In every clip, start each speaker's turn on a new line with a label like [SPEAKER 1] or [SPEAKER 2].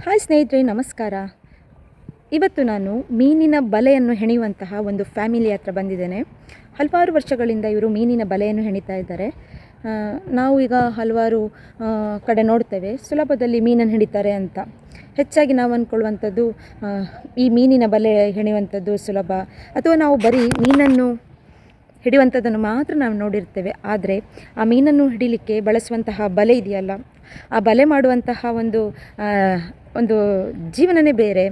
[SPEAKER 1] Hi ಸ್ನೇಹಿತರೆ, ನಮಸ್ಕಾರ. ಇವತ್ತು ನಾನು ಮೀನಿನ ಬಲೆಯನ್ನು ಹೆಣೆಯುವಂತಹ ಒಂದು ಫ್ಯಾಮಿಲಿ ಹತ್ರ ಬಂದಿದ್ದೇನೆ. ಹಲವಾರು ವರ್ಷಗಳಿಂದ ಇವರು ಮೀನಿನ ಬಲೆಯನ್ನು ಹೆಣಿತಾ ಇದ್ದಾರೆ. ನಾವು ಈಗ ಹಲವಾರು ಕಡೆ ನೋಡ್ತೇವೆ, ಸುಲಭದಲ್ಲಿ ಮೀನನ್ನು ಹಿಡಿತಾರೆ ಅಂತ. ಹೆಚ್ಚಾಗಿ ನಾವು ಅಂದ್ಕೊಳ್ಳುವಂಥದ್ದು ಈ ಮೀನಿನ ಬಲೆ ಹೆಣೆಯುವಂಥದ್ದು ಸುಲಭ, ಅಥವಾ ನಾವು ಬರೀ ಮೀನನ್ನು ಹಿಡಿಯುವಂಥದ್ದನ್ನು ಮಾತ್ರ ನಾವು ನೋಡಿರ್ತೇವೆ. ಆದರೆ ಆ ಮೀನನ್ನು ಹಿಡಿಲಿಕ್ಕೆ ಬಳಸುವಂತಹ ಬಲೆ ಇದೆಯಲ್ಲ, ಆ ಬಲೆ ಮಾಡುವಂತಹ ಒಂದು ಜೀವನವೇ ಬೇರೆ,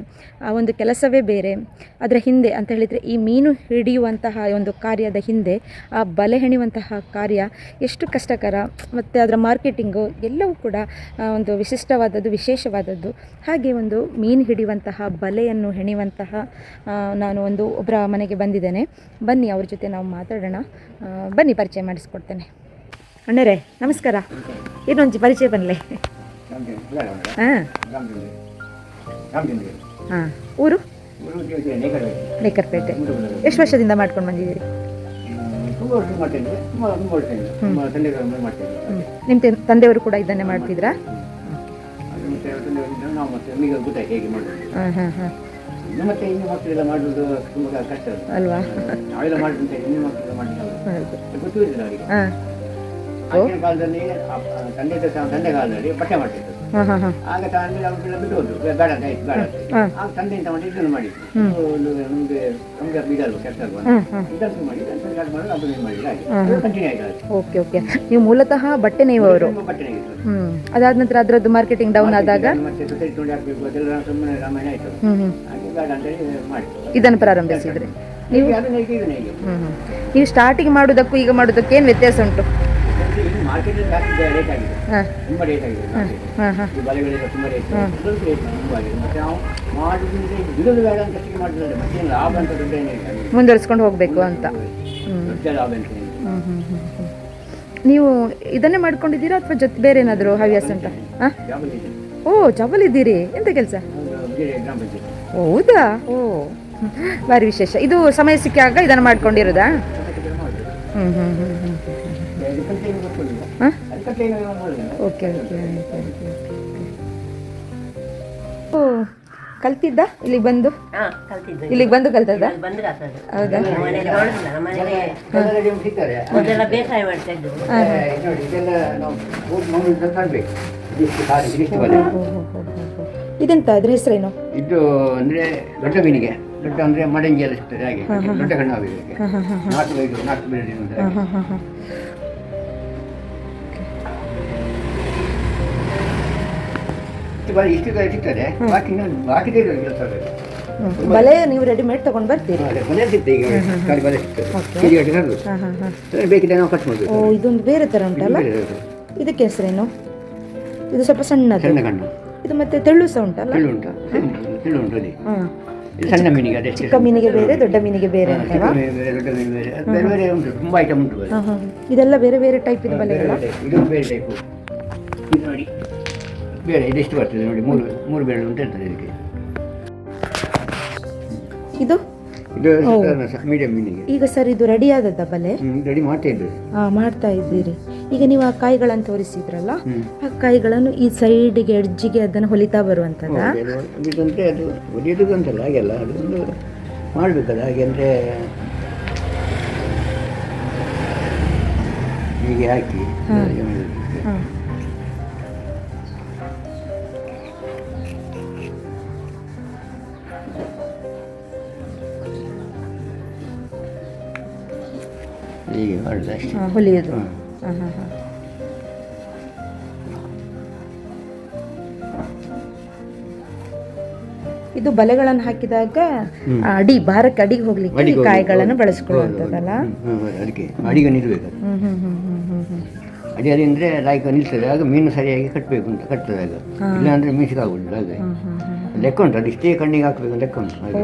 [SPEAKER 1] ಆ ಒಂದು ಕೆಲಸವೇ ಬೇರೆ. ಅದರ ಹಿಂದೆ ಅಂತ ಹೇಳಿದರೆ, ಈ ಮೀನು ಹಿಡಿಯುವಂತಹ ಒಂದು ಕಾರ್ಯದ ಹಿಂದೆ ಆ ಬಲೆ ಹೆಣೆಯುವಂತಹ ಕಾರ್ಯ ಎಷ್ಟು ಕಷ್ಟಕರ, ಮತ್ತು ಅದರ ಮಾರ್ಕೆಟಿಂಗು ಎಲ್ಲವೂ ಕೂಡ ಒಂದು ವಿಶಿಷ್ಟವಾದದ್ದು, ವಿಶೇಷವಾದದ್ದು. ಹಾಗೆ ಒಂದು ಮೀನು ಹಿಡಿಯುವಂತಹ ಬಲೆಯನ್ನು ಹೆಣೆಯುವಂತಹ ನಾನು ಒಬ್ಬರ ಮನೆಗೆ ಬಂದಿದ್ದೇನೆ. ಬನ್ನಿ, ಅವ್ರ ಜೊತೆ ನಾವು ಮಾತಾಡೋಣ. ಬನ್ನಿ, ಪರಿಚಯ ಮಾಡಿಸ್ಕೊಡ್ತೇನೆ. ಅಣ್ಣರೇ ನಮಸ್ಕಾರ. ಇನ್ನೊಂದು ಪರಿಚಯ ಬನ್ನಲೆ. ಹಾಂ ಊರು ನೇಕರ್ಪೇಟೆ. ಎಷ್ಟು ವರ್ಷದಿಂದ ಮಾಡ್ಕೊಂಡು ಬಂದಿದ್ದೀರಿ? ನಿಮ್ಮ ತಂದೆಯವರು ಕೂಡ ಇದನ್ನೇ ಮಾಡ್ತಿದ್ರಾ? ಹಾಂ ಹಾಂ ಹಾಂ ಅಲ್ವಾ? ಹಾಂ
[SPEAKER 2] ಕಾಲದಲ್ಲಿ ತಂದೆ ಕಾಲದಲ್ಲಿ ಬಟ್ಟೆ ಮಾಡ್ತಿದ್ರು. ಆಗ ತಂದೆ ಬಿಟ್ಟು ಹೋದ್ರು, ಬೇಡ ಅಂತ ಆಯ್ತು, ಬೇಡ ಆಗ ತಂದೆ ಅಂತ ಮಾಡಿ ಇದನ್ನು ಮಾಡಿದ್ರು. ನಮ್ಗೆ ಇದಲ್ವ ಕೆಲಸ ಅಲ್ವಾ, ಇದನ್ನು ಮಾಡಿ ಕಂಟಿನ್ಯೂ ಆಯ್ತು.
[SPEAKER 1] Okay okay. ನೀವು ಮೂಲತಃ ಬಟ್ಟೆ ನೇಯುವವರು.
[SPEAKER 2] ಬಟ್ಟೆ
[SPEAKER 1] ಅದಾದ ನಂತರ ಅದರದ್ದು ಮಾರ್ಕೆಟಿಂಗ್ ಡೌನ್ ಆದಾಗ
[SPEAKER 2] ಮತ್ತೆ ಸೊಸೈಟಿ ನೋಡಿ ಹಾಕ್ಬೇಕು, ಅದೆಲ್ಲ ಸುಮ್ಮನೆ ರಾಮಾಯಣ ಆಯ್ತು. ಹಾಗೆ ಬೇಡ ಅಂತೇಳಿ ಮಾಡಿ
[SPEAKER 1] ಇದನ್ನು ಪ್ರಾರಂಭಿಸಿದ್ರಿ ನೀವು? ನೀವು ಸ್ಟಾರ್ಟಿಂಗ್ ಮಾಡೋದಕ್ಕೂ ಈಗ ಮಾಡೋದಕ್ಕೆ ಏನು ವ್ಯತ್ಯಾಸ ಉಂಟು?
[SPEAKER 2] ಮಾರ್ಕೆಟ್ ರೇಟ್ ಆಗಿದೆ, ತುಂಬ ರೇಟ್ ಆಗಿದೆ. ಬಲೆಗಳೆಲ್ಲ ತುಂಬ ರೇಟ್, ಸ್ವಲ್ಪ ರೇಟ್ ತುಂಬ ಆಗಿದೆ. ಮತ್ತೆ ನಾವು ಮಾಡೋದ್ರಿಂದ ಬಿಡೋದು ಬೇಡ ಅಂತ ಕಟ್ಟಿಗೆ ಮಾಡಿದ್ರೆ ಮತ್ತೆ ಲಾಭ ಅಂತ ದೊಡ್ಡ ಏನಿಲ್ಲ,
[SPEAKER 1] ಮುಂದುವರಿಸ್ಕೊಂಡು ಹೋಗಬೇಕು ಅಂತ.
[SPEAKER 2] ದೊಡ್ಡ ಲಾಭ ಅಂತ
[SPEAKER 1] ನೀವು ಇದನ್ನೇ ಮಾಡ್ಕೊಂಡಿದ್ದೀರಾ ಅಥವಾ ಜೊತೆ ಬೇರೆ ಏನಾದರೂ ಹವ್ಯಾಸ ಉಂಟಾ? ಓ, ಜಾಬಲ್ ಇದ್ದೀರಿ. ಎಂತ ಕೆಲಸ?
[SPEAKER 2] ಗ್ರಾಮ ಪಂಚಾಯತ್.
[SPEAKER 1] ಹೌದಾ? ಓ, ಭಾರಿ ವಿಶೇಷ. ಇದು ಸಮಯ ಸಿಕ್ಕಾಗ ಇದನ್ನು ಮಾಡ್ಕೊಂಡಿರೋದಾ? Okay okay. ಓ, ಕಲ್ತಿದ್ದ ಇಲ್ಲಿಗೆ ಬಂದು? ಇಲ್ಲಿಗೆ ಬಂದು ಕಲ್ತದ? ಹೌದಾ? ಇದೆಂತ ಅದ್ರ ಹೆಸರೇನು?
[SPEAKER 2] ಇದು ಅಂದ್ರೆ ದೊಡ್ಡ ಮೀನಿಗೆ, ದೊಡ್ಡ ಅಂದ್ರೆ ಮಡಂಗಿ ಎಲ್ಲ ಸಿಗ್ತದೆ, ಹಾಗೆ ದೊಡ್ಡ ಕಣ್ಣು ಆಗಿದೆ. ನಾಲ್ಕು ಬೇರೆ ಇಷ್ಟು ಸಿಗ್ತದೆ.
[SPEAKER 1] ಬಲೆ ನೀವು ರೆಡಿಮೇಡ್ ತಗೊಂಡು ಬರ್ತೀರಿ?
[SPEAKER 2] ಬಲೆ ಸಿಗ್ತದೆ, ಈಗ ಬಲೆ ಸಿಗ್ತದೆ, ಬೇಕಿದ್ರೆ ನಾವು ಕಟ್ ಮಾಡ್ಬೇಕು.
[SPEAKER 1] ಓ, ಇದೊಂದು ಬೇರೆ ಥರ ಉಂಟಲ್ಲ. ಇದಕ್ಕೆ ಹೆಸರೇನು? ಇದು ಸ್ವಲ್ಪ ಸಣ್ಣ
[SPEAKER 2] ಕಣ್ಣು.
[SPEAKER 1] ಇದು ಮತ್ತೆ ತೆಳ್ಳು ಸಹ ಉಂಟಲ್ಲ?
[SPEAKER 2] ತೆಳ್ಳು ಉಂಟು. ಸಣ್ಣ ಮೀನಿಗೆ ಅದೇ,
[SPEAKER 1] ಚಿಕ್ಕ ಮೀನಿಗೆ ಬೇರೆ, ದೊಡ್ಡ ಮೀನಿಗೆ ಬೇರೆ ಅಂತವಾ?
[SPEAKER 2] ದೊಡ್ಡ ಮೀನು ಬೇರೆ, ಬೇರೆ ಬೇರೆ ಉಂಟು, ತುಂಬಾ ಐಟಮ್ ಉಂಟು.
[SPEAKER 1] ಇದೆಲ್ಲ ಬೇರೆ ಬೇರೆ ಟೈಪ್ ಇದೆ ಬಲೆಗಳ?
[SPEAKER 2] ಇದು ಬೇರೆ ಟೈಪು. ಇದು ನೋಡಿ ಬೇರೆ, ಇದೆಷ್ಟು ಬರ್ತದೆ ನೋಡಿ, ಮೂರು ಬೇರೆ ಉಂಟು ಇರ್ತದೆ ಇದಕ್ಕೆ. ಇದು ಮೀಡಿಯಂ ಮೀನಿಗೆ.
[SPEAKER 1] ಈಗ ಸರ್, ಇದು ರೆಡಿ ಆದದ್ದ ಬಲೆ?
[SPEAKER 2] ರೆಡಿ ಮಾಡ್ತಾ ಇದ್ದೀವಿ.
[SPEAKER 1] ಮಾಡ್ತಾ ಇದ್ದೀರಿ. ಈಗ ನೀವು ಆ ಕಾಯಿಗಳನ್ನು ತೋರಿಸಿದ್ರಲ್ಲ, ಆ ಕಾಯಿಗಳನ್ನು ಈ ಸೈಡಿಗೆ ಎಡ್ಜಿಗೆ ಅದನ್ನು ಹೊಲಿತಾ ಬರುವಂಥದ್ದು.
[SPEAKER 2] ಅದು ಹೊಲಿಯೋದು ಅಂತಲ್ಲ, ಹಾಗೆಲ್ಲ ಅದೊಂದು ಮಾಡಬೇಕಲ್ಲ, ಹಾಗೆ ಅಂದರೆ ಹೀಗೆ ಹಾಕಿ ಹೀಗೆ ಮಾಡಿದ್ರೆ ಅಷ್ಟೇ
[SPEAKER 1] ಹೊಲಿಯೋದು. ಇದು ಬಲೆಗಳನ್ನು ಹಾಕಿದಾಗ ಭಾರಕ್ಕೆ ಅಡಿಗೆ ಹೋಗ್ಲಿಕ್ಕೆ ಕಾಯಿಗಳನ್ನು ಬಳಸ್ಕೊಳ್ಳುವಂಥದ್ದಲ್ಲ?
[SPEAKER 2] ಅದಕ್ಕೆ ಅಡಿಗೆ ನಿಲ್ಬೇಕು. ಅಡಿ ಅಂದರೆ ಲೈಕ್ ನಿಲ್ತದೆ, ಆಗ ಮೀನು ಸರಿಯಾಗಿ ಕಟ್ಟಬೇಕು ಅಂತ ಕಟ್ತದೆ. ಆಗ ಇಲ್ಲ ಅಂದರೆ ಮೀಸಿಗೆ ಆಗುದಿಲ್ಲ. ಹಾಗೆ ಲೆಕ್ಕ ಉಂಟು, ಅದು ಇಷ್ಟೇ ಕಣ್ಣಿಗೆ ಹಾಕ್ಬೇಕು ಲೆಕ್ಕ ಉಂಟು. ಹಾಗೆ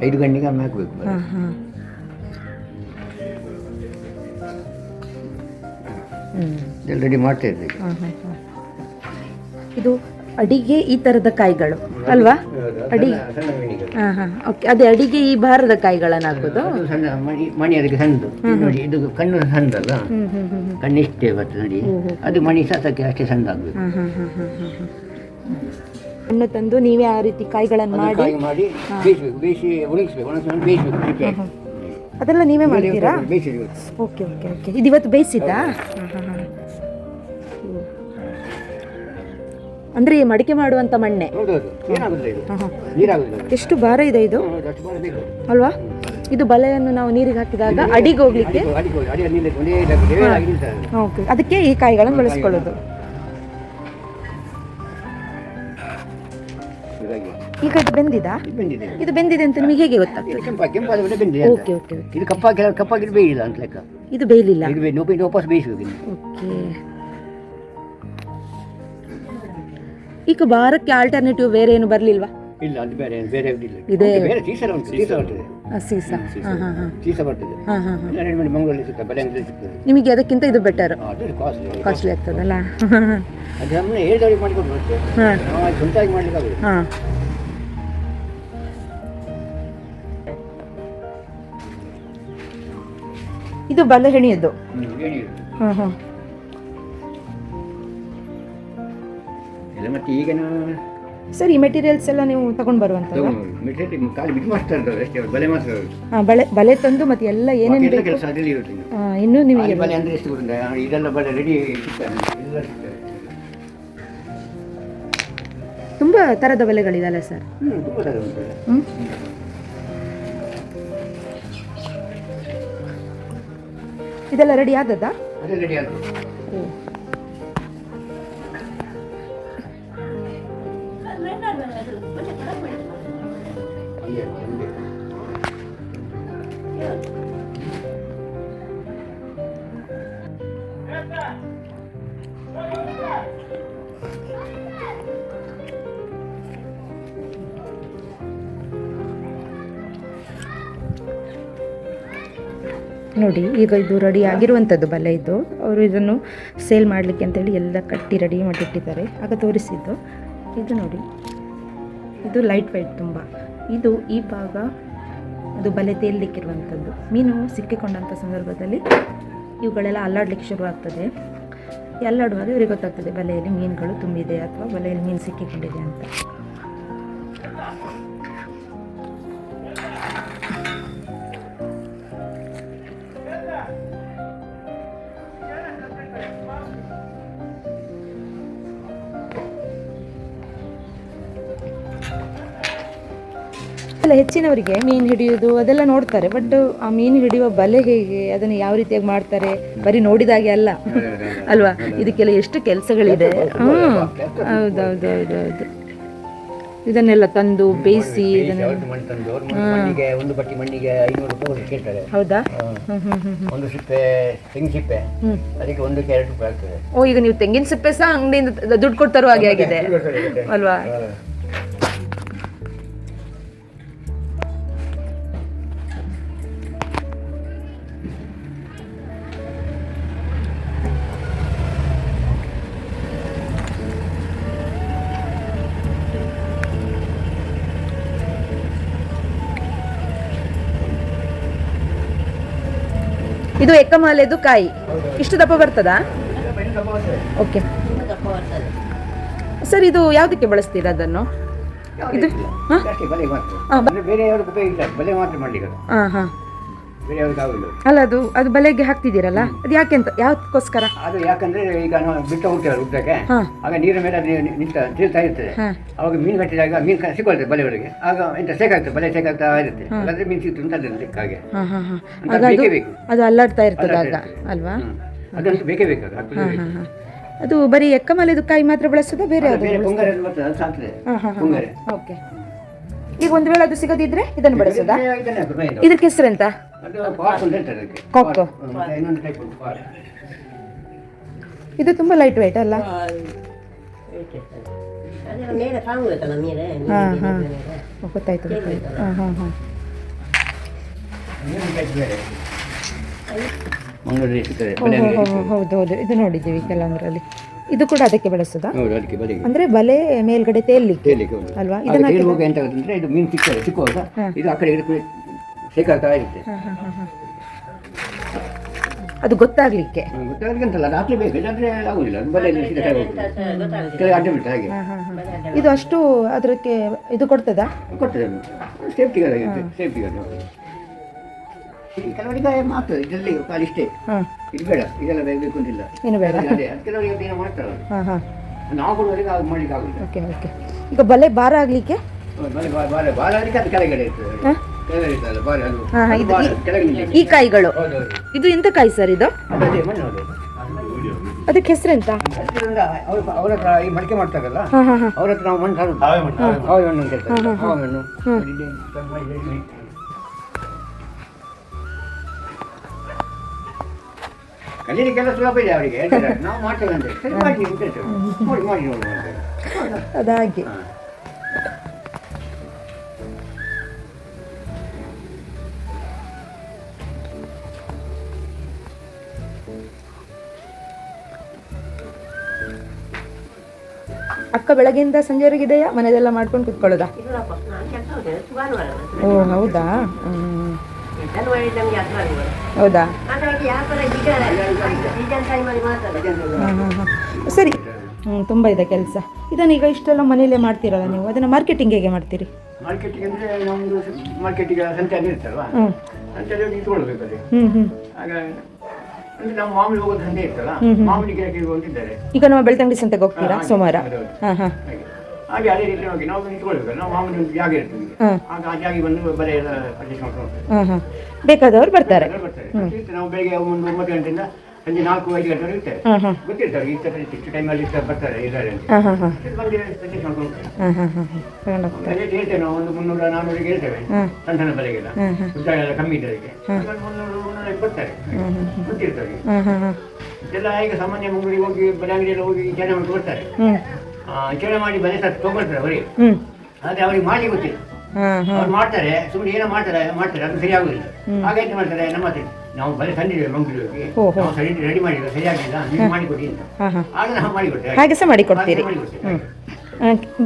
[SPEAKER 2] 5 ಗಂಟೆಗೆ ಆಮೇಲೆ ಹಾಕಬೇಕು. ರೆಡಿ ಮಾಡ್ತಾ ಇದ್ದೀವಿ.
[SPEAKER 1] ಇದು ಅಡಿಗೆ ಈ ಥರದ ಕಾಯಿಗಳು ಅಲ್ವಾ? ಅಡಿಗೆ ಓಕೆ. ಅದೇ ಅಡಿಗೆ ಈ ಭಾರದ ಕಾಯಿಗಳನ್ನು ಹಾಕೋದು.
[SPEAKER 2] ಸಣ್ಣ ಮಣಿ ಅದಕ್ಕೆ ಸಣ್ಣದು ನೋಡಿ, ಇದು ಕಣ್ಣು ಸಣ್ಣದಲ್ಲ, ಕಣ್ಣು ಇಷ್ಟೇ ಬರ್ತದೆ ನೋಡಿ, ಅದು ಮಣಿ ಸತಕ್ಕೆ ಅಷ್ಟೇ ಸಣ್ಣ ಆಗಬೇಕು.
[SPEAKER 1] ಹಣ್ಣು ತಂದು ನೀವೇ ಆ ರೀತಿ ಕಾಯಿಗಳನ್ನು ಮಾಡಿ
[SPEAKER 2] ಕಾಯಿ ಮಾಡಿ ಬೇಯಿಸಬೇಕು, ಬೇಯಿಸಿ ಒಣಗಿಸ್ಬೇಕು, ಒಣಗಿಸ್ಕೊಂಡು ಬೇಯಿಸಬೇಕು ಸಿಪ್ಪೆ ಹಾಕಿ.
[SPEAKER 1] ಅದೆಲ್ಲ ನೀವೇ ಮಾಡ್ತೀರಾ?
[SPEAKER 2] ಬೇಯಿಸಿದ್ವಿ.
[SPEAKER 1] Okay okay okay. ಇದು ಇವತ್ತು ಬೇಯಿಸಿದ್ದಾ? ಹಾಂ ಹಾಂ ಹಾಂ. ಅಂದರೆ ಈ ಮಡಿಕೆ ಮಾಡುವಂಥ ಮಣ್ಣೆ?
[SPEAKER 2] ಹೌದೌದು. ಏನಾಗುದಿಲ್ಲ ಇದು,
[SPEAKER 1] ಹಾಂ ಹಾಂ.
[SPEAKER 2] ನೀರಾಗುದಿಲ್ಲ.
[SPEAKER 1] ಎಷ್ಟು ಭಾರ ಇದೆ ಇದು
[SPEAKER 2] ಅಷ್ಟು ಭಾಳ ಬೇಕು
[SPEAKER 1] ಅಲ್ವಾ? ಇದು ಬಲೆಯನ್ನು ನಾವು ನೀರಿಗೆ ಹಾಕಿದಾಗ ಅಡಿಗೆ ಹೋಗ್ಲಿಕ್ಕೆ. ಓಕೆ, ಅದಕ್ಕೆ ಈ ಕಾಯಿಗಳನ್ನು ಬಳಸ್ಕೊಳ್ಳೋದು. ಈಗ ಇದು ಬೆಂದಿದಾ? ಇದು ಬೆಂದಿದೆ ಅಂತ ನಿಮಗೆ ಹೇಗೆ ಗೊತ್ತಾಗ್ತದೆ? Okay okay.
[SPEAKER 2] ಇದು ಕಪ್ಪಾಗಿ ಬೇಯಿಲ್ಲ ಅಂತ ಲೆಕ್ಕ.
[SPEAKER 1] ಇದು ಬೇಯಲಿಲ್ಲ.
[SPEAKER 2] ಇದು ವಾಪಸ್ ಬೇಯಿಸಬೇಕು.
[SPEAKER 1] ಓಕೆ. ಈಗ ಭಾರಕ್ಕೆ ಆಲ್ಟರ್ನೇಟಿವ್ ಬೇರೆ ಏನು ಬರಲಿಲ್ವಾ?
[SPEAKER 2] ಇಲ್ಲ, ಅದು ಬೇರೆ ಬೇರೆ
[SPEAKER 1] ಇದೆ.
[SPEAKER 2] ಬೇರೆ ಸೀಸ ಉಂಟು, ಸೀಸ ಬರ್ತದೆ.
[SPEAKER 1] ಸೀಸ. ಹಾಂ ಹಾಂ ಹಾಂ.
[SPEAKER 2] ಸೀಸ ಬರ್ತದೆ.
[SPEAKER 1] ಹಾಂ ಹಾಂ ಹಾಂ.
[SPEAKER 2] ರೆಡಿಮೇಡ್ ಮಂಗಳೂರಲ್ಲಿ ಸಿಗ್ತದೆ, ಬಲೆಂಗಲ್ಲಿ ಸಿಗ್ತದೆ.
[SPEAKER 1] ನಿಮಗೆ ಅದಕ್ಕಿಂತ ಇದು ಬೆಟರ್?
[SPEAKER 2] ಅದು
[SPEAKER 1] ಕಾಸ್ಟ್ಲಿ ಆಗ್ತದಲ್ಲ?
[SPEAKER 2] ಅದು ನಮ್ಮನೆ ಹೇಳಿದವ್ರಿಗೆ ಮಾಡಿಕೊಡ್ಬೇಕು ಅಷ್ಟೇ.
[SPEAKER 1] ಹಾಂ.
[SPEAKER 2] ನಾವು ಅದು ಸ್ವಂತವಾಗಿ ಮಾಡ್ಲಿಕ್ಕೆ ಆಗುದು.
[SPEAKER 1] ಹಾಂ. ಇದು ಬಲೆ ಹೆಣಿಯದ್ದು? ಹಾಂ ಹಾಂ.
[SPEAKER 2] ಎಲ್ಲ ಮತ್ತೆ ಈಗ
[SPEAKER 1] ಸರ್, ಈ ಮೆಟೀರಿಯಲ್ಸ್ ಎಲ್ಲ ನೀವು ತಗೊಂಡು ಬರುವಂಥದ್ದು?
[SPEAKER 2] ಖಾಲಿ ಬಿಟ್ಟು ಮಾಡ್ತಾರೆ ಅಷ್ಟೇ, ಬಲೆ ಮಾತ್ರ.
[SPEAKER 1] ಹಾಂ, ಬಲೆ ತಂದು ಮತ್ತೆ ಎಲ್ಲ ಏನೇನು ಬೇಕು
[SPEAKER 2] ಕೆಲಸ ಅದರಲ್ಲಿ ಇರುತ್ತೆ.
[SPEAKER 1] ಇನ್ನೂ ನಿಮಗೆ
[SPEAKER 2] ಬಲೆ ಅಂದರೆ ಎಷ್ಟು ಗೊತ್ತಿದೆ, ಇದೆಲ್ಲ ಬಲೆ ರೆಡಿ ಸಿಗ್ತದೆ, ಎಲ್ಲ ಸಿಗ್ತದೆ.
[SPEAKER 1] ತುಂಬ ಥರದ ಬಲೆಗಳಿದಲ್ಲ ಸರ್?
[SPEAKER 2] ತುಂಬ ಥರ ಉಂಟು.
[SPEAKER 1] ಇದೆಲ್ಲ ರೆಡಿ ಆದದ್ದಾ?
[SPEAKER 2] ಅದೇ ರೆಡಿ ಆಗ್ತದೆ.
[SPEAKER 1] ನೋಡಿ, ಈಗ ಇದು ರೆಡಿ ಆಗಿರುವಂಥದ್ದು ಬಲೆ. ಇದು ಅವರು ಇದನ್ನು ಸೇಲ್ ಮಾಡಲಿಕ್ಕೆ ಅಂತೇಳಿ ಎಲ್ಲ ಕಟ್ಟಿ ರೆಡಿ ಮಾಡಿಟ್ಟಿದ್ದಾರೆ. ಆಗ ತೋರಿಸಿದ್ದು ಇದು ನೋಡಿ, ಇದು ಲೈಟ್ ವೆಯ್ಟ್ ತುಂಬ. ಇದು ಈ ಭಾಗ ಅದು ಬಲೆ ತೇಲಿಕ್ಕಿರುವಂಥದ್ದು. ಮೀನು ಸಿಕ್ಕಿಕೊಂಡಂಥ ಸಂದರ್ಭದಲ್ಲಿ ಇವುಗಳೆಲ್ಲ ಅಲ್ಲಾಡಲಿಕ್ಕೆ ಶುರುವಾಗ್ತದೆ. ಅಲ್ಲಾಡುವಾಗ ಇವರಿಗೆ ಗೊತ್ತಾಗ್ತದೆ ಬಲೆಯಲ್ಲಿ ಮೀನುಗಳು ತುಂಬಿದೆ ಅಥವಾ ಬಲೆಯಲ್ಲಿ ಮೀನು ಸಿಕ್ಕಿಕೊಂಡಿದೆ ಅಂತ. ಅಲ್ಲ, ಹೆಚ್ಚಿನವರಿಗೆ ಮೀನು ಹಿಡಿಯೋದು ಅದೆಲ್ಲ ನೋಡ್ತಾರೆ, ಬಟ್ ಆ ಮೀನು ಹಿಡಿಯುವ ಬಲೆ ಹೇಗೆ, ಅದನ್ನು ಯಾವ ರೀತಿಯಾಗಿ ಮಾಡ್ತಾರೆ ಬರೀ ನೋಡಿದಾಗೆ ಅಲ್ಲ ಅಲ್ವಾ? ಇದಕ್ಕೆಲ್ಲ ಎಷ್ಟು ಕೆಲಸಗಳಿದೆ. ಹೌದೌದೌದೌದು. ಇದನ್ನೆಲ್ಲ ತಂದು ಬೇಯಿಸಿ
[SPEAKER 2] ಒಂದು ಬಟ್ಟಿ ಮಣ್ಣಿಗೆ 500 ರೂಪಾಯಿ ಕೇಳ್ತಾರೆ.
[SPEAKER 1] ಹೌದಾ?
[SPEAKER 2] ಒಂದು ಸಿಪ್ಪೆ ತೆಂಗಿನ ಸಿಪ್ಪೆ ಅದಕ್ಕೆ 1 ಕ್ಕೆ 2 ರೂಪಾಯಿ ಆಗ್ತದೆ.
[SPEAKER 1] ಓ, ಈಗ ನೀವು ತೆಂಗಿನ ಸಿಪ್ಪೆ ಸಹ ಅಂಗಡಿಯಿಂದ ದುಡ್ಡು ಕೊಡ್ತಾರೋ ಹಾಗೆ ಆಗಿದೆ ಅಲ್ವಾ? ಇದು ಎಕ್ಕಮಾಲೆದು ಕಾಯಿ ಇಷ್ಟು ದಪ್ಪ ಬರ್ತದಾ? ಓಕೆ ಸರ್, ಇದು ಯಾವುದಕ್ಕೆ ಬಳಸ್ತೀರಾ ಅದನ್ನು? ಇದು ಹಾಂ ಹಾಂ. ಅಲ್ಲ, ಅದು ಬಲೆಗೆ ಹಾಕ್ತಿದ್ದೀರಲ್ಲ, ಅದು ಯಾಕೆ ಅಂತ, ಯಾವ್ದಕ್ಕೋಸ್ಕರ?
[SPEAKER 2] ಅದು ಯಾಕಂದ್ರೆ ಈಗ ನಾವು ಬಿಟ್ಟು ಹೋಗ್ತೇವೆ ಉದ್ದಕ್ಕೆ, ಆಗ ನೀರಿನ ಮೇಲೆ ತಿಳ್ತಾ ಇರ್ತದೆ. ಅವಾಗ ಮೀನು ಕಟ್ಟಿದಾಗ ಮೀನು ಸಿಕ್ಕೊಳ್ತದೆ ಬಲೆ ಒಳಗೆ, ಆಗ ಎಂತ ಸೇಕಾಗ್ತದೆ, ಬಲೆ ಸೇಕಾಗ್ತಾ ಇರುತ್ತೆ. ಹಾಗಾದ್ರೆ ಮೀನು ಸಿಕ್ತು ಅಂತ ಅದನ್ನು ಲೆಕ್ಕಾಗೆ
[SPEAKER 1] ಅದು ಅಲ್ಲಾಡ್ತಾ ಇರ್ತದೆ ಆಗ ಅಲ್ವಾ?
[SPEAKER 2] ಅದಂತೂ ಬೇಕೇ ಬೇಕು.
[SPEAKER 1] ಅದು ಬರೀ ಎಕ್ಕಮಾಲೆದು ಕಾಯಿ ಮಾತ್ರ ಬಳಸೋದಾ ಬೇರೆ ಯಾವುದು? ಓಕೆ. ಈಗ ಒಂದು ವೇಳೆ ಅದು ಸಿಗದಿದ್ರೆ ಇದನ್ನು ಬಳಸೋದಾ? ಇದಕ್ಕೆ ಹೆಸರೆಂತ? ಕೊಕ್ಕೋ. ಇದು ತುಂಬಾ ಲೈಟ್ ವೇಟ್ ಅಲ್ಲ? ಗೊತ್ತಾಯ್ತು. ಹೌದೌದು, ಇದು ನೋಡಿದ್ದೀವಿ ಕೆಲವೊಂದರಲ್ಲಿ. ಇದು ಕೂಡ ಅದಕ್ಕೆ ಬಳಸೋದಾ? ಅಂದ್ರೆ ಬಲೆ ಮೇಲ್ಗಡೆ ತೇಲಿಕ್ಕೆ ಅಲ್ವಾ?
[SPEAKER 2] ಇದನ್ನ ಇದು ಮೀನು ಸಿಕ್ಕುವಾಗ ಇದು ಆ ಕಡೆ ಸೇಕಾಗ್ತಾ ಇರುತ್ತೆ.
[SPEAKER 1] ಅದು ಗೊತ್ತಾಗಲಿಕ್ಕೆ.
[SPEAKER 2] ಗೊತ್ತಾಗಲಿಕ್ಕಂತಲ್ಲ, ಅದು ಹಾಕ್ಲೇಬೇಕು, ಇಲ್ಲಾಂದರೆ ಆಗುದಿಲ್ಲ, ಅದು ಬಲೆ ಸೀದಾ ಕೆಳಗೆ ಹೋಗ್ತದೆ, ಕೆಳಗೆ ಅಡ್ಡ ಬಿಟ್ಟು ಹಾಗೆ.
[SPEAKER 1] ಇದು ಅಷ್ಟು ಅದಕ್ಕೆ ಇದು ಕೊಡ್ತದಾ?
[SPEAKER 2] ಕೊಡ್ತದೆ, ಸೇಫ್ಟಿ ಗಾರ್ಡ್ ಆಗಿರುತ್ತೆ, ಸೇಫ್ಟಿ ಗಾರ್ಡ್. ಕೆಲವರಿಗೆ ಮಾಡ್ತದೆ ಇದರಲ್ಲಿ ಕಾಲು ಇಷ್ಟೇ, ಇದು ಬೇಡ, ಇದೆಲ್ಲ ಬೇಕು ಅಂತಿಲ್ಲ,
[SPEAKER 1] ಏನು ಬೇಡ.
[SPEAKER 2] ಅದೇ ಕೆಲವರಿಗೆ ಏನೋ ಮಾಡ್ತಾರೆ, ನಾವು ಕೊಡುವವರಿಗೆ ಅದು ಮಾಡ್ಲಿಕ್ಕೆ ಆಗುದಿಲ್ಲ.
[SPEAKER 1] Okay okay. ಈಗ ಬಲೆ ಭಾರ ಆಗಲಿಕ್ಕೆ
[SPEAKER 2] ಬಾಲ ಆಗಲಿಕ್ಕೆ ಅದು ಕೆಳಗಡೆ ಇರ್ತದೆ, ಕೆಳಗಡೆ ಇರ್ತದಲ್ಲ ಬಾಲ, ಅದು ಕೆಳಗೆ ನಿಲ್ಲಿಕ್ಕೆ.
[SPEAKER 1] ಈ ಕಾಯಿಗಳು, ಇದು ಎಂತ ಕಾಯಿ ಸರ್ ಇದು?
[SPEAKER 2] ಅದೇ ಮಣ್ಣು ಅದು.
[SPEAKER 1] ಅದಕ್ಕೆ ಹೆಸರೆಂತ?
[SPEAKER 2] ಅವ್ರ ಹತ್ರ ಈ ಮಡಿಕೆ ಮಾಡ್ತಾರಲ್ಲ, ಅವ್ರ ಹತ್ರ ನಾವು ಮಣ್ಣು ತರೋದು, ಹಾವೆ ಮಣ್ಣು ಅಂತ ಹೇಳ್ತಾರೆ, ಹಾವೆ ಮಣ್ಣು. ಕಲೀಲಿಕ್ಕೆಲ್ಲ ಸುಲಭ ಇದೆ ಅವರಿಗೆ, ನಾವು ಮಾಡ್ತೇವೆ ಅಂದ್ರೆ ಸರಿ ಮಾಡಿ ಅಂತ ಹೇಳ್ತೇವೆ, ಮಾಡಿ ಮಾಡಿ ನೋಡಿ ಅಂತೇವೆ.
[SPEAKER 1] ಅದಾಗಿ ಅಕ್ಕ ಬೆಳಗ್ಗೆಯಿಂದ ಸಂಜೆವರೆಗೆ ಇದೆಯಾ ಮನೆಯದೆಲ್ಲ ಮಾಡ್ಕೊಂಡು ಕುತ್ಕೊಳ್ಳೋದಾ? ಓ ಹೌದಾ, ಹೌದಾ. ಸರಿ, ತುಂಬ ಇದೆ ಕೆಲಸ. ಇದನ್ನ ಈಗ ಇಷ್ಟೆಲ್ಲ ಮನೇಲೇ ಮಾಡ್ತೀರಲ್ಲ ನೀವು, ಅದನ್ನು ಮಾರ್ಕೆಟಿಂಗ್ ಹೇಗೆ ಮಾಡ್ತೀರಿ?
[SPEAKER 2] ಮಾರ್ಕೆಟಿಂಗ್ ಅಂದರೆ ನಮ್ಮದು ಮಾರ್ಕೆಟಿಗೆ ಸಂತೆ ಇರ್ತಲ್ವಾ, ಸಂತೆಯಲ್ಲಿ ಇಟ್ಕೊಳ್ಬೇಕು ಅದೇ. ಆಗ ಅಂದರೆ ನಾವು ಮಾಮೂಲಿ ಹೋಗೋದು ಸಂತೆ ಇರ್ತಲ್ಲ, ಮಾಮೂಲಿ ಗಿರಾಕಿಗೆ ಹೋಗಿದ್ದಾರೆ.
[SPEAKER 1] ಈಗ ನಾವು ಬೆಳ್ತಂಗಡಿ ಸಂತೆಗೆ ಹೋಗ್ತೀರಾ ಸೋಮವಾರ?
[SPEAKER 2] ಹಾಗೆ ಅದೇ ರೀತಿ ಹೋಗಿ ನಾವು ನಿಂತ್ಕೊಳ್ಬೇಕು, ನಾವು ಮಾಮೂಲಿ ಒಂದು ಜಾಗ ಇರ್ತೀವಿ, ಆಗ ಆ ಜಾಗ ಬಂದು ಬರೀ ಎಲ್ಲ ಪರ್ಚೇಸ್ ಮಾಡ್ಕೊಂಡು
[SPEAKER 1] ಬೇಕಾದವರು ಬರ್ತಾರೆ.
[SPEAKER 2] ನಾವು ಬೆಳಿಗ್ಗೆ ಒಂದು 9 ಗಂಟೆಯಿಂದ ಸಂಜೆ 4-5 ಗಂಟೆವರೆಗೆ ಇರ್ತೇವೆ, ಗೊತ್ತಿರ್ತಾರೆ ಇಷ್ಟು ಟೈಮಲ್ಲಿ ಬರ್ತಾರೆ ಇದ್ದಾರೆ ಅಂತ ಬಂದು ಪರ್ಚೇಸ್ ಮಾಡ್ಕೊಂಡು ಹೇಳ್ತೇವೆ. ನಾವು ಒಂದು 300-400 ಹೇಳ್ತೇವೆ ಸಣ್ಣ ಸಣ್ಣ ಬೆಲೆಗೆಲ್ಲ, ಉದ್ದ ಎಲ್ಲ ಕಮ್ಮಿ ಇದ್ದದಕ್ಕೆ 300-350 ಬರ್ತಾರೆ, ಗೊತ್ತಿರ್ತಾರೆ. ಇದೆಲ್ಲ ಈಗ ಸಾಮಾನ್ಯ ಮುಂಗಡಿಗೆ ಹೋಗಿ ಬಲೆ ಅಂಗಡಿಯಲ್ಲಿ ಹೋಗಿ ಚೇನೆ ಮಾಡ್ಕೊಂಡು ಬರ್ತಾರೆ, ಚೇನೆ ಮಾಡಿ ಬಲೆ ತಗೊಳ್ತಾರೆ ಅವರಿಗೆ, ಆದರೆ ಅವ್ರಿಗೆ ಮಾಡಿ ಗೊತ್ತಿಲ್ಲ, ಅವ್ರು ಮಾಡ್ತಾರೆ ಸುಮ್ಮನೆ ಏನೋ ಮಾಡ್ತಾರೆ ಅದು ಸರಿ ಆಗುದಿಲ್ಲ. ಹಾಗಾಯ್ತು ಮಾಡ್ತಾರೆ ನಮ್ಮ ಹತ್ರ, ನಾವು ಬಲೆ ತಂದಿದ್ದೇವೆ ಮಂಗಳೂರಿಗೆ, ನಾವು ಸರಿ ರೆಡಿ ಮಾಡಿಲ್ಲ, ಸರಿಯಾಗಿಲ್ಲ, ನೀವು ಮಾಡಿಕೊಡಿ ಅಂತ, ಆಗ ನಾವು ಮಾಡಿಕೊಡ್ತೇವೆ.
[SPEAKER 1] ಹಾಗೆ ಸಹ ಮಾಡಿಕೊಡ್ತೀರಿ?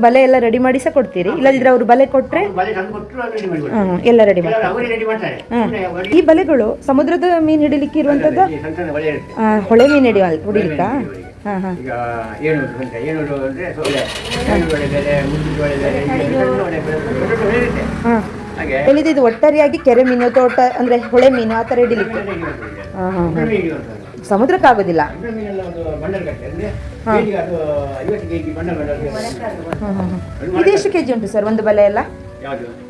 [SPEAKER 1] ಬಲೆ ಎಲ್ಲ ರೆಡಿ ಮಾಡಿ ಸಹ ಕೊಡ್ತೀರಿ? ಇಲ್ಲದಿದ್ರೆ ಅವರು ಬಲೆ ಕೊಟ್ಟರೆ
[SPEAKER 2] ಬಲೆ ತಂದು ಕೊಟ್ಟರು ರೆಡಿ ಮಾಡಿ
[SPEAKER 1] ಎಲ್ಲ ರೆಡಿ ಮಾಡಿ
[SPEAKER 2] ಅವರೇ ರೆಡಿ ಮಾಡ್ತಾರೆ.
[SPEAKER 1] ಈ ಬಲೆಗಳು ಸಮುದ್ರದ ಮೀನು ಹಿಡಿಲಿಕ್ಕೆ ಇರುವಂತದ್ದು? ಹೊಳೆ ಮೀನು ಹೊಡಿಲಿಕ್ಕ?
[SPEAKER 2] ಈಗ 700 ಅಂದರೆ ಸೊಳ್ಳೆ, ಬೆಲೆ, ಮುದ್ದು ಹಾಗೆ
[SPEAKER 1] ಇದು ಒಟ್ಟಾರೆಯಾಗಿ ಕೆರೆ ಮೀನು, ತೋಟ ಅಂದ್ರೆ ಹೊಳೆ ಮೀನು ಆ ಥರ ಹಿಡಿಲಿಕ್ಕೆ ಸಮುದ್ರಕ್ಕಾಗೋದಿಲ್ಲ. ಇದು ಎಷ್ಟು ಕೆಜಿ ಉಂಟು ಸರ್ ಒಂದು ಬಲೆ ಎಲ್ಲ?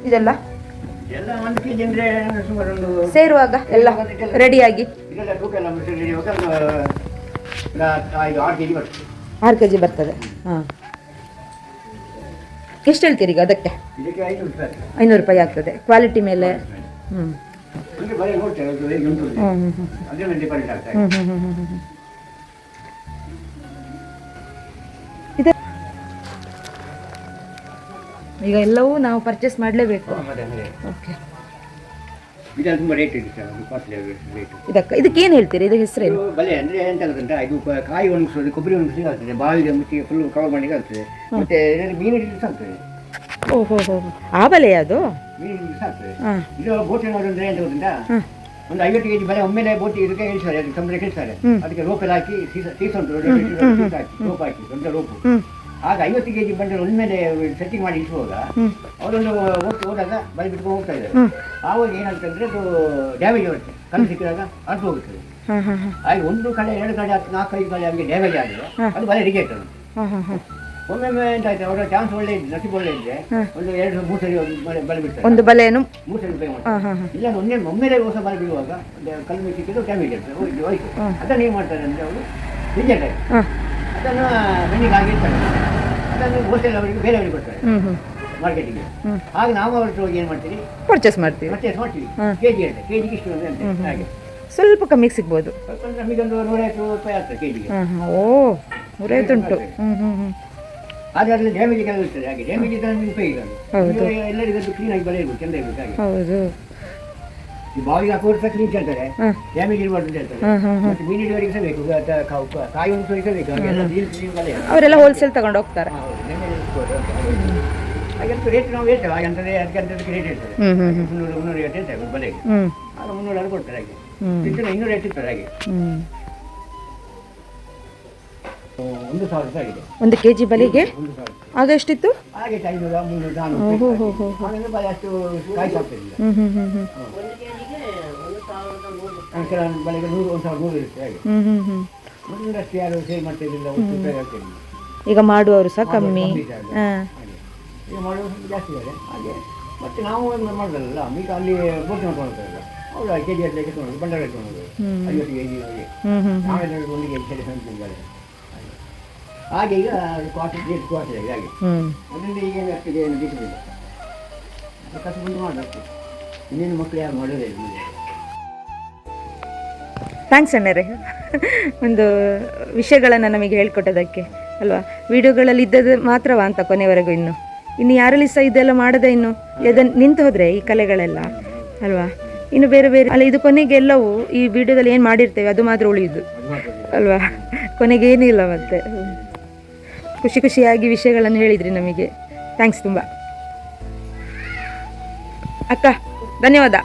[SPEAKER 1] ಇದೆಲ್ಲ ಸೇರುವಾಗ ಎಲ್ಲ ರೆಡಿಯಾಗಿ 6 ಕೆಜಿ ಬರ್ತದೆ. ಎಷ್ಟು ಹೇಳ್ತೀರಿ ಈಗ ಅದಕ್ಕೆ? 500 ರೂಪಾಯಿ ಆಗ್ತದೆ, ಕ್ವಾಲಿಟಿ ಮೇಲೆ. ಈಗ ಎಲ್ಲವೂ ನಾವು ಪರ್ಚೇಸ್ ಮಾಡಲೇಬೇಕು. ಓಕೆ, ಇದಕ್ಕೆ ಏನು ಹೇಳ್ತೀರಿ? ಇದು ಹೆಸರೇನು?
[SPEAKER 2] ಬಲೆ ಅಂದರೆ ಎಂತ ಆಗುತ್ತಂತ, ಇದು ಕಾಯಿ ಒಣಗಿಸೋದು, ಕೊಬ್ಬರಿ ಒಣಗಿಸಿ ಆಗ್ತದೆ, ಬಾವಿಗೆ ಮುಚ್ಚಿ ಫುಲ್ ಕವರ್ ಮಾಡಲಿಕ್ಕೆ ಆಗ್ತದೆ, ಮತ್ತೆ ಮೀನು ಹಿಡಿಲಿಕ್ಕೆ ಆಗ್ತದೆ.
[SPEAKER 1] ಓಹೋ ಹೋ, ಆ ಬಲೆ ಅದು
[SPEAKER 2] ಮೀನು ಹಿಡಿಲಿಕ್ಕೆ ಆಗ್ತದೆ. ಇದು ಬೋಟಿನವರು ಅಂದರೆ ಎಂತ ಗೊತ್ತುಂಟಾ, ಒಂದು 50 ಕೆಜಿ ಬಲೆ ಒಮ್ಮೆಲೆ ಬೋಟಿ ಇದಕ್ಕೆ ಇಳಿಸ್ತಾರೆ, ಅದಕ್ಕೆ ಸಮುದ್ರ ಇಳಿಸ್ತಾರೆ, ಅದಕ್ಕೆ ರೋಪೆಲ್ಲ ಹಾಕಿ ಸೀಸ ಉಂಟು ರೋಪ್ ಹಾಕಿ ದೊಡ್ಡ ರೋಪು, ಆಗ 50 ಕೆಜಿ ಬಂಡಲ್ ಒಮ್ಮೆಲೆ ಸೆಟ್ಟಿಂಗ್ ಮಾಡಿ ಇಳಿಸುವಾಗ ಅವರೊಂದು ಹೋದಾಗ ಬಲೆ ಬಿಟ್ಕೊಂಡು ಹೋಗ್ತಾ ಇದ್ದಾರೆ. ಆವಾಗ ಏನಾಗ್ತದೆ, ಅದು ಡ್ಯಾಮೇಜ್ ಆಗುತ್ತೆ, ಕಲ್ಲು ಸಿಕ್ಕಿದಾಗ ಅರ್ಧ ಹೋಗುತ್ತದೆ. ಹಾಗೆ 1 ಕಡೆ 2 ಕಡೆ 4-5 ಕಡೆ ಹಂಗೆ ಡ್ಯಾಮೇಜ್ ಆದರೆ ಅದು ಬಲೆ ರಿಜೆಕ್ಟ್ ಅದು. ಒಮ್ಮೊಮ್ಮೆ ಎಂತಾಯ್ತು, ಅವರ ಚಾನ್ಸ್ ಒಳ್ಳೆ ಇದ್ದು, ನಸೀಬ್ ಒಳ್ಳೆ ಇದ್ದರೆ ಒಂದು 2-3 ಸರಿ ಬಲೆ ಬಿಡ್ತಾರೆ,
[SPEAKER 1] ಒಂದು ಬಲೆಯನ್ನು
[SPEAKER 2] 3 ಸರಿ ಉಪಯೋಗ ಮಾಡ್ತಾರೆ. ಇಲ್ಲ ಒಮ್ಮೆಲೆ ಹೊಸ ಬಲೆ ಬಿಡುವಾಗ ಕಲ್ಲು ಮೇಲೆ ಸಿಕ್ಕಿದ್ದು ಡ್ಯಾಮೇಜ್ ಆಗ್ತದೆ, ಹೋಯ್ತು. ಅದನ್ನು ಏನು ಮಾಡ್ತಾರೆ ಅಂದರೆ ಅವರು ರಿಜೆಕ್ಟ್ ಆಗಿ ಅದನ್ನು ಬೆಣ್ಣಿಗೆ ಆಗಿರ್ತಾರೆ, ಅದನ್ನು ಹೋಲ್ಸೇಲ್ ಅವರಿಗೆ ಬೇರೆಯವರಿಗೆ ಕೊಡ್ತಾರೆ ಮಾರ್ಕೆಟಿಗೆ. ಆಗ ನಾವು ಅವ್ರ ಹತ್ರ ಹೋಗಿ ಏನು ಮಾಡ್ತೀವಿ, ಪರ್ಚೇಸ್ ಮಾಡ್ತೀವಿ, ಕೆಜಿ ಅಂತ, ಕೆಜಿಗೆ ಇಷ್ಟು ಅಂತ, ಹಾಗೆ
[SPEAKER 1] ಸ್ವಲ್ಪ ಕಮ್ಮಿಗೆ ಸಿಗ್ಬೋದು.
[SPEAKER 2] ನಮಗೊಂದು 150 ರೂಪಾಯಿ ಆಗ್ತದೆ ಕೆಜಿಗೆ.
[SPEAKER 1] ಓ 150 ಉಂಟು.
[SPEAKER 2] ಆದರೆ ಅದರಲ್ಲಿ ಡ್ಯಾಮೇಜ್ ಕೆಲವು ಇರ್ತದೆ, ಹಾಗೆ ಡ್ಯಾಮೇಜ್ ಇದ್ದರೆ ನಮಗೆ ಉಪಯೋಗ ಇಲ್ಲ, ಎಲ್ಲರಿಗೂ ಕ್ಲೀನಾಗಿ ಬಲೆ ಇರ್ಬೋದು, ಚೆಂದ ಇರ್ಬೋದು. ಹಾಗೆ
[SPEAKER 1] ಹೌದು,
[SPEAKER 2] ಈ ಬಾವಿಗೆ ಹಾಕೋರು ಸಹ ಕ್ಲೀನ್ ಕೇಳ್ತಾರೆ, ಡ್ಯಾಮೇಜ್ ಇರಬಾರ್ದು ಅಂತ ಹೇಳ್ತಾರೆ. ಮತ್ತು ಮೀನು ಹಿಡಿಯೋರಿಗೆ ಸಹ ಬೇಕು, ಕಾಯಿ ಒಂದು ಸಹಿಸಬೇಕು,
[SPEAKER 1] ಅವರೆಲ್ಲ ಹೋಲ್ಸೇಲ್ ತಗೊಂಡು ಹೋಗ್ತಾರೆ.
[SPEAKER 2] ಹಾಗಂತ ರೇಟ್ ನಾವು ಹೇಳ್ತೇವೆ, ಹಾಗಂತಂದರೆ ಅದಕ್ಕೆ ರೇಟ್ ಹೇಳ್ತೇವೆ, 300-350 ಹೇಳ್ತೇವೆ ಬಲೆಗೆ, ಆಗ 300 ಕೊಡ್ತಾರೆ. ಹಾಗೆ ಇದನ್ನ 200 ಇಟ್ಟಿರ್ತಾರೆ ಹಾಗೆ. 1,000 ರೂಪಾಯಿ ಆಗಿದೆ
[SPEAKER 1] 1 kg ಬಲಿಗೆ.
[SPEAKER 2] 1,000
[SPEAKER 1] ಆಗ ಎಷ್ಟಿತ್ತು?
[SPEAKER 2] ಹಾಗೆ 500 300 400 ಆಮೇಲೆ ಬಲೆ ಅಷ್ಟು ಕಾಯಿ ಸಾಕ್ತಿರಲಿಲ್ಲ. ಕೆಲವೊಂದು ಬಲೆಗೆ 1,100 ಇರುತ್ತೆ ಹಾಗೆ. ಮೊದಲಷ್ಟು ಯಾರು ಸೇಲ್ ಮಾಡ್ತಿರಲಿಲ್ಲ, 1 ರೂಪಾಯಿ ಆಗ್ತಿರಲಿಲ್ಲ.
[SPEAKER 1] ಈಗ ಮಾಡುವವರು ಸಹ ಕಮ್ಮಿ. ಹಾಂ,
[SPEAKER 2] ಈಗ ಮಾಡುವ ಜಾಸ್ತಿ ಇದ್ದಾರೆ ಹಾಗೆ. ಮತ್ತು ನಾವು ಮಾಡೋದಲ್ಲ, ಈಗ ಅಲ್ಲಿ ಬೋಟ್ ಮಾಡ್ಕೊಳ್ತಾರಲ್ಲ ಅವರು ಕೆಜಿ ಎಲ್ಲ ಎತ್ಕೊಂಡು ಬಂಡಾರ ಎತ್ಕೊಂಡು 50 kg ಆಮೇಲೆ 1 kg ಸರಿ ಸಂತಿದ್ದಾರೆ ಹಾಗೆ. ಈಗ ಕ್ವಾರ್ಟರ್ ಆಗಿದೆ ಹಾಗೆ. ಅದರಿಂದ ಈಗ ಅಷ್ಟಿಗೆ ಏನು ಬಿಟ್ಟಿಲ್ಲ, ಕಷ್ಟ ಮುಂದೆ ಮಾಡಬೇಕು. ಇನ್ನೇನು ಮಕ್ಕಳು ಯಾರು ಮಾಡೋದೇ ಇಲ್ಲ.
[SPEAKER 1] ಥ್ಯಾಂಕ್ಸ್ ಅಣ್ಣರೇ, ಒಂದು ವಿಷಯಗಳನ್ನು ನಮಗೆ ಹೇಳ್ಕೊಟ್ಟೋದಕ್ಕೆ ಅಲ್ವಾ. ವಿಡಿಯೋಗಳಲ್ಲಿ ಇದ್ದದ್ದು ಮಾತ್ರವಾ ಅಂತ ಕೊನೆವರೆಗೂ ಇನ್ನು ಯಾರಲ್ಲಿ ಸಹ ಇದೆಲ್ಲ ಮಾಡದೆ ಇನ್ನು ಅದನ್ನು ನಿಂತು ಹೋದರೆ ಈ ಕಲೆಗಳೆಲ್ಲ ಅಲ್ವಾ. ಇನ್ನು ಬೇರೆ ಬೇರೆ ಅಲ್ಲ, ಇದು ಕೊನೆಗೆ ಎಲ್ಲವೂ ಈ ವಿಡಿಯೋದಲ್ಲಿ ಏನು ಮಾಡಿರ್ತೇವೆ ಅದು ಮಾತ್ರ ಉಳಿಯುದು ಅಲ್ವಾ. ಕೊನೆಗೆ ಏನೂ ಇಲ್ಲ. ಮತ್ತೆ ಖುಷಿಯಾಗಿ ವಿಷಯಗಳನ್ನು ಹೇಳಿದ್ರಿ ನಮಗೆ. ಥ್ಯಾಂಕ್ಸ್ ತುಂಬ ಅಕ್ಕ, ಧನ್ಯವಾದ.